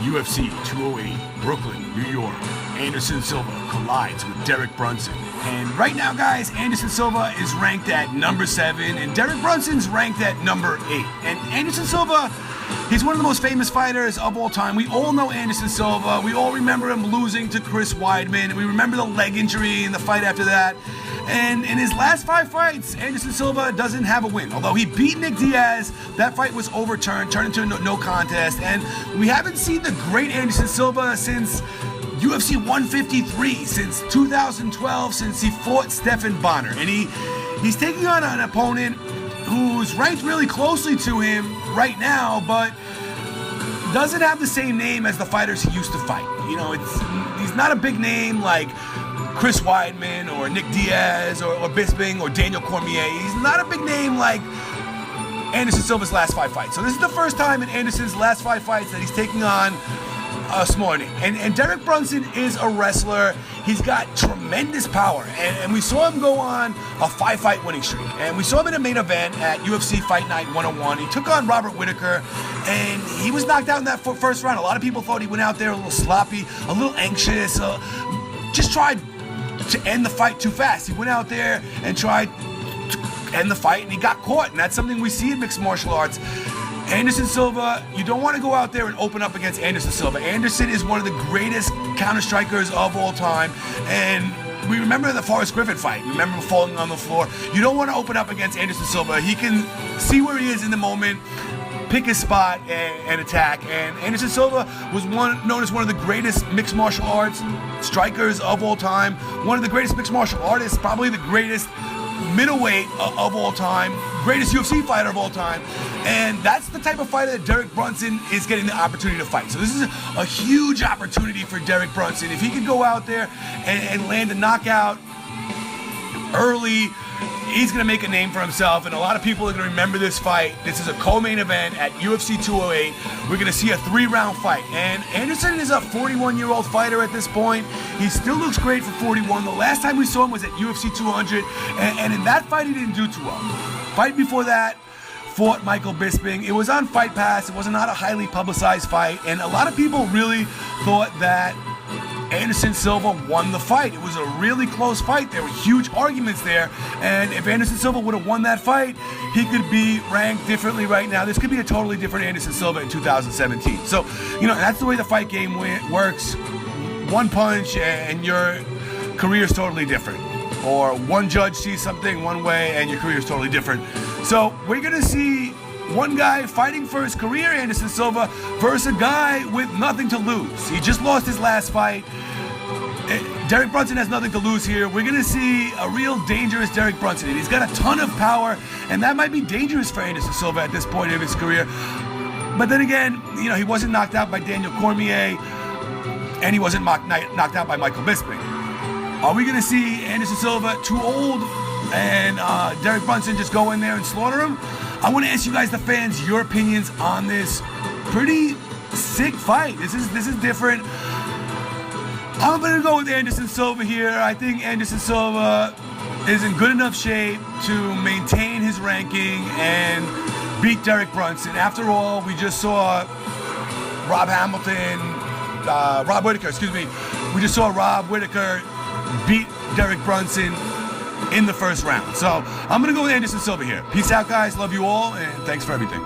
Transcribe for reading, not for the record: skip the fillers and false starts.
UFC 208, Brooklyn, New York. Anderson Silva collides with Derek Brunson. And right now, guys, Anderson Silva is ranked at number 7, and Derek Brunson's ranked at number 8. And Anderson Silva, he's one of the most famous fighters of all time. We all know Anderson Silva. We all remember him losing to Chris Weidman, and we remember the leg injury in the fight after that. And in his last 5 fights, Anderson Silva doesn't have a win. Although he beat Nick Diaz, that fight was overturned, turned into a no contest. And we haven't seen the great Anderson Silva since UFC 153, since 2012, since he fought Stephan Bonner. And he's taking on an opponent who's ranked really closely to him right now, but doesn't have the same name as the fighters he used to fight. You know, he's not a big name like Chris Weidman or Nick Diaz or Bisping or Daniel Cormier. He's not a big name like Anderson Silva's last 5 fights. So this is the first time in Anderson's last 5 fights that he's taking on a small name. And Derek Brunson is a wrestler. He's got tremendous power. And we saw him go on a 5-fight winning streak. And we saw him in a main event at UFC Fight Night 101. He took on Robert Whittaker, and he was knocked out in that first round. A lot of people thought he went out there a little sloppy, a little anxious, just tried to end the fight too fast. He went out there and tried to end the fight, and he got caught, and that's something we see in mixed martial arts. Anderson Silva, you don't want to go out there and open up against Anderson Silva. Anderson is one of the greatest counter-strikers of all time, and we remember the Forrest Griffin fight. Remember him falling on the floor. You don't want to open up against Anderson Silva. He can see where he is in the moment, pick his spot and attack. And Anderson Silva was known as one of the greatest mixed martial arts strikers of all time, one of the greatest mixed martial artists, probably the greatest middleweight of all time, greatest UFC fighter of all time. And that's the type of fighter that Derek Brunson is getting the opportunity to fight. So this is a huge opportunity for Derek Brunson. If he could go out there and land a knockout early, he's going to make a name for himself, and a lot of people are going to remember this fight. This is a co-main event at UFC 208. We're going to see a 3-round fight, and Anderson is a 41-year-old fighter at this point. He still looks great for 41. The last time we saw him was at UFC 200, and in that fight he didn't do too well. Fight before that, fought Michael Bisping. It was on Fight Pass. It was not a highly publicized fight, and a lot of people really thought that Anderson Silva won the fight. It was a really close fight. There were huge arguments there, and if Anderson Silva would have won that fight, he could be ranked differently right now. This could be a totally different Anderson Silva in 2017. So, you know, that's the way the fight game works. One punch and your career is totally different. Or one judge sees something one way and your career is totally different. So we're going to see one guy fighting for his career, Anderson Silva, versus a guy with nothing to lose. He just lost his last fight. Derek Brunson has nothing to lose here. We're going to see a real dangerous Derek Brunson. And he's got a ton of power, and that might be dangerous for Anderson Silva at this point of his career. But then again, you know, he wasn't knocked out by Daniel Cormier, and he wasn't knocked out by Michael Bisping. Are we going to see Anderson Silva too old and Derek Brunson just go in there and slaughter him? I want to ask you guys, the fans, your opinions on this pretty sick fight. This is different. I'm going to go with Anderson Silva here. I think Anderson Silva is in good enough shape to maintain his ranking and beat Derek Brunson. After all, we just saw Rob Whittaker, excuse me. We just saw Rob Whittaker beat Derek Brunson in the first round. So I'm going to go with Anderson Silva here. Peace out, guys. Love you all, and thanks for everything.